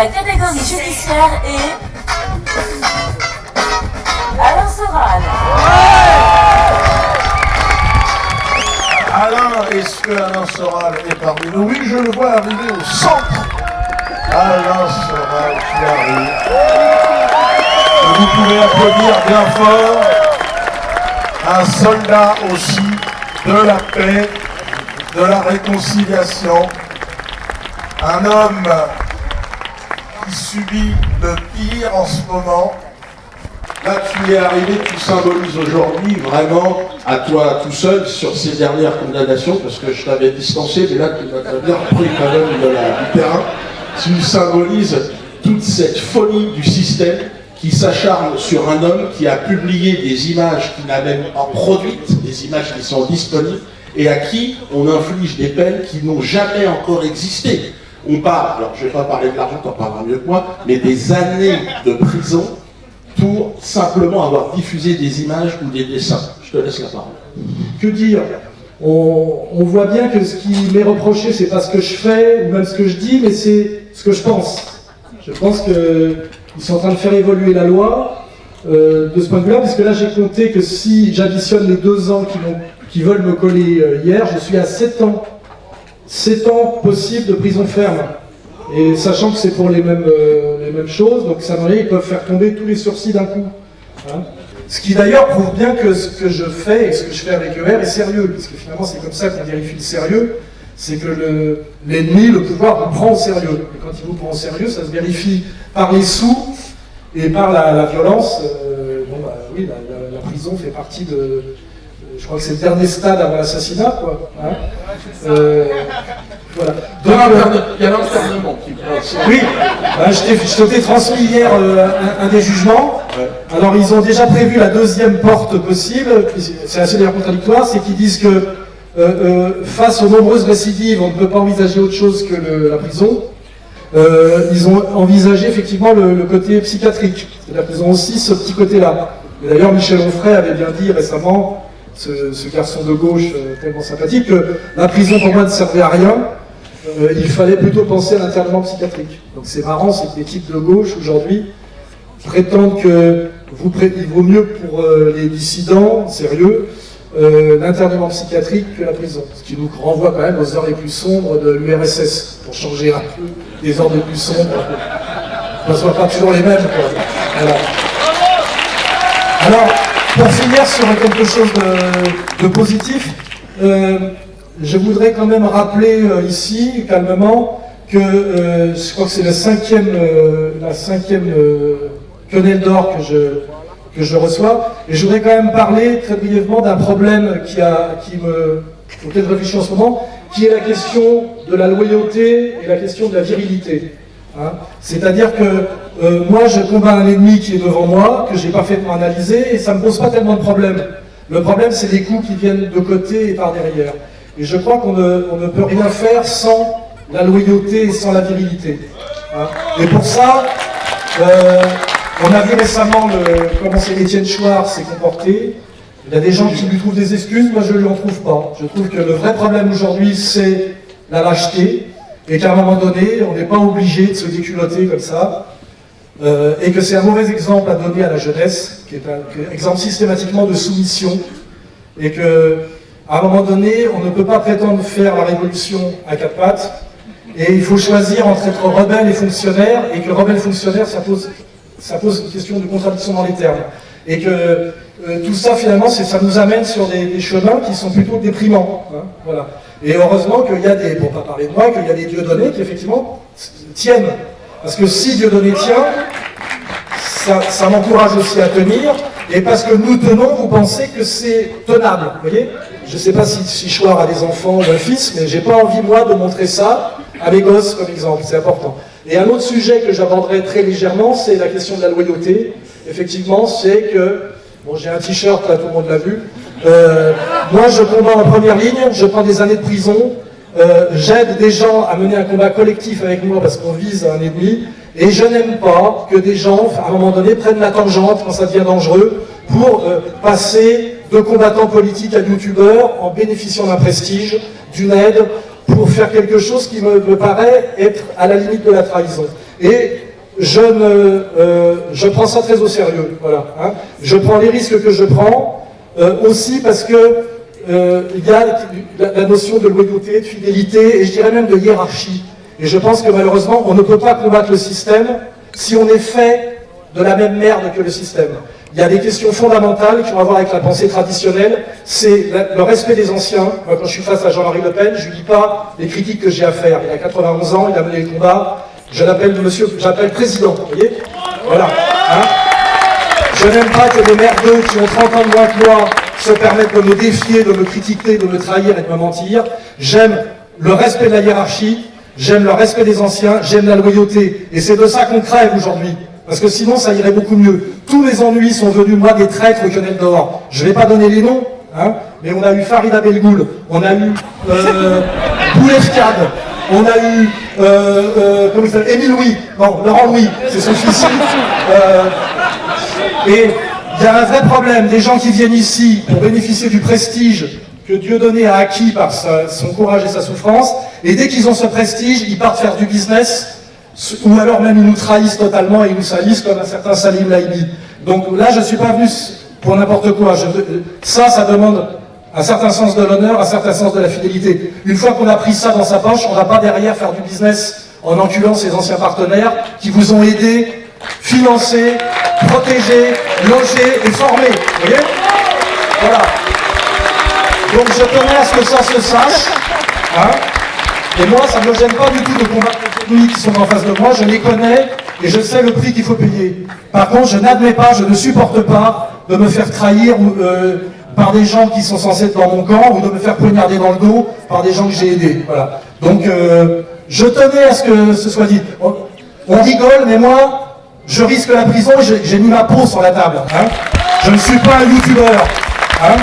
la catégorie judiciaire est Alain Soral. Alain, est-ce que Alain Soral est parmi nous? Oui, je le vois arriver au centre. Alain Soral qui arrive. Et vous pouvez applaudir bien fort. Un soldat aussi de la paix, de la réconciliation. Un homme qui subit le pire en ce moment. Là, tu es arrivé, tu symbolises aujourd'hui vraiment à toi tout seul sur ces dernières condamnations, parce que je t'avais distancé, mais là, tu m'as bien repris quand même du terrain. Tu symbolises toute cette folie du système qui s'acharne sur un homme qui a publié des images qu'il n'a même pas produites, des images qui sont disponibles, et à qui on inflige des peines qui n'ont jamais encore existé. On parle, alors je ne vais pas parler de l'argent, tu en parleras mieux que moi, mais des années de prison pour simplement avoir diffusé des images ou des dessins. Je te laisse la parole. Que dire? On voit bien que ce qui m'est reproché, c'est pas ce que je fais ou même ce que je dis, mais c'est ce que je pense. Je pense qu'ils sont en train de faire évoluer la loi de ce point de vue-là, parce que là j'ai compté que si j'additionne les 2 ans qui veulent me coller hier, je suis à 7 ans. 7 ans possibles de prison ferme. Et sachant que c'est pour les mêmes choses, donc ça ils peuvent faire tomber tous les sursis d'un coup. Hein. Ce qui d'ailleurs prouve bien que ce que je fais et ce que je fais avec ER est sérieux, parce que finalement c'est comme ça qu'on vérifie le sérieux, c'est que l'ennemi, le pouvoir, vous prend au sérieux. Et quand il vous prend au sérieux, ça se vérifie par les sous et par la violence. Oui, la prison fait partie de... Je crois que c'est le dernier stade avant l'assassinat, quoi. Hein. Voilà. Donc, il y a l'enfermement qui passe. Oui, je t'ai transmis hier un des jugements. Ouais. Alors ils ont déjà prévu la 2e porte possible, c'est assez d'ailleurs contradictoire, c'est qu'ils disent que face aux nombreuses récidives, on ne peut pas envisager autre chose que la prison. Ils ont envisagé effectivement le côté psychiatrique, c'est-à-dire qu'ils ont aussi ce petit côté-là. D'ailleurs Michel Onfray avait bien dit récemment, ce garçon de gauche tellement sympathique, que la prison pour moi ne servait à rien. Il fallait plutôt penser à l'internement psychiatrique. Donc c'est marrant, c'est que les types de gauche aujourd'hui prétendent qu'il vaut mieux pour les dissidents, sérieux, l'internement psychiatrique que la prison. Ce qui nous renvoie quand même aux heures les plus sombres de l'URSS, pour changer un peu des heures les plus sombres, qu'on ne soit pas toujours les mêmes. Voilà. Alors, pour finir sur quelque chose de positif, je voudrais quand même rappeler ici, calmement, que je crois que c'est la cinquième quenelle d'or que je reçois, et je voudrais quand même parler très brièvement d'un problème auquel je réfléchis en ce moment, qui est la question de la loyauté et la question de la virilité. Hein. C'est-à-dire que moi je combats un ennemi qui est devant moi, que j'ai parfaitement analysé, et ça ne me pose pas tellement de problème. Le problème c'est les coups qui viennent de côté et par derrière. Et je crois qu'on ne peut rien faire sans la loyauté et sans la virilité. Hein. Et pour ça, on a vu récemment comment Étienne Chouard s'est comporté. Il y a des gens qui lui trouvent des excuses, moi je ne lui en trouve pas. Je trouve que le vrai problème aujourd'hui c'est la lâcheté, et qu'à un moment donné, on n'est pas obligé de se déculotter comme ça, et que c'est un mauvais exemple à donner à la jeunesse, qui est un exemple systématiquement de soumission, et que à un moment donné, on ne peut pas prétendre faire la révolution à 4 pattes, et il faut choisir entre être rebelle et fonctionnaire, et que rebelle et fonctionnaire, ça pose une question de contradiction dans les termes. Et que tout ça, finalement, ça nous amène sur des chemins qui sont plutôt déprimants. Hein, voilà. Et heureusement qu'il y a pour pas parler de moi, qu'il y a des dieudonnés qui, effectivement, tiennent. Parce que si Dieudonné tient, ça m'encourage aussi à tenir, et parce que nous tenons, vous pensez que c'est tenable, vous voyez? Je ne sais pas si Chouard a des enfants ou un fils, mais j'ai pas envie, moi, de montrer ça à mes gosses comme exemple, c'est important. Et un autre sujet que j'aborderai très légèrement, c'est la question de la loyauté. Effectivement, c'est que, bon, j'ai un t-shirt, là, tout le monde l'a vu, moi, je combats en première ligne, je prends des années de prison, j'aide des gens à mener un combat collectif avec moi parce qu'on vise un ennemi, et je n'aime pas que des gens, à un moment donné, prennent la tangente quand ça devient dangereux pour passer de combattants politiques à youtubeurs en bénéficiant d'un prestige, d'une aide, pour faire quelque chose qui me paraît être à la limite de la trahison. Et je prends ça très au sérieux, voilà. Hein. Je prends les risques que je prends, aussi parce que il y a la notion de loyauté, de fidélité, et je dirais même de hiérarchie. Et je pense que malheureusement, on ne peut pas combattre le système si on est fait de la même merde que le système. Il y a des questions fondamentales qui ont à voir avec la pensée traditionnelle, c'est le respect des anciens. Moi, quand je suis face à Jean-Marie Le Pen, je lui dis pas les critiques que j'ai à faire. Il a 91 ans, il a mené les combats, je l'appelle monsieur, j'appelle président, vous voyez. Voilà. Hein, je n'aime pas que des merdeux qui ont 30 ans de moins que moi se permettent de me défier, de me critiquer, de me trahir et de me mentir. J'aime le respect de la hiérarchie, j'aime le respect des anciens, j'aime la loyauté. Et c'est de ça qu'on crève aujourd'hui. Parce que sinon, ça irait beaucoup mieux. Tous mes ennuis sont venus, moi, des traîtres au Canel d'Or. Je ne vais pas donner les noms, hein, mais on a eu Farida Belgoul, on a eu Boulefkad, on a eu comment il s'appelle, Émile Louis, non, Laurent Louis, c'est son fils. Et il y a un vrai problème, des gens qui viennent ici pour bénéficier du prestige que Dieudonné a acquis par son courage et sa souffrance, et dès qu'ils ont ce prestige, ils partent faire du business, ou alors même ils nous trahissent totalement et ils nous salissent comme un certain Salim Laïbi. Donc là, je ne suis pas venu pour n'importe quoi. Ça demande un certain sens de l'honneur, un certain sens de la fidélité. Une fois qu'on a pris ça dans sa poche, on ne va pas derrière faire du business en enculant ses anciens partenaires qui vous ont aidé, financé, protégé, logé et formé. Vous voyez ? Voilà. Donc je tenais à ce que ça se sache. Hein, et moi, ça ne me gêne pas du tout de combattre les ennemis qui sont en face de moi. Je les connais et je sais le prix qu'il faut payer. Par contre, je n'admets pas, je ne supporte pas de me faire trahir par des gens qui sont censés être dans mon camp ou de me faire poignarder dans le dos par des gens que j'ai aidés. Voilà. Donc, je tenais à ce que ce soit dit. On rigole, mais moi, je risque la prison et j'ai mis ma peau sur la table. Hein. Je ne suis pas un youtubeur. Hein.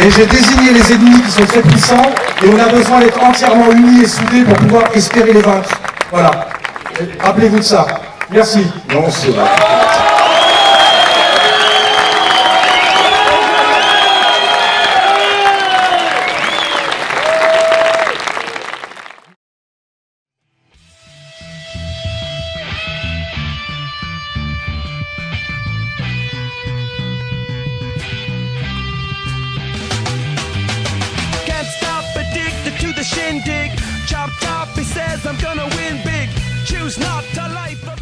Et j'ai désigné les ennemis qui sont très puissants et on a besoin d'être entièrement unis et soudés pour pouvoir espérer les vaincre. Voilà. Rappelez-vous de ça. Merci. Non, c'est vrai. To the shindig, chopped up, he says I'm gonna win big. Choose not to life.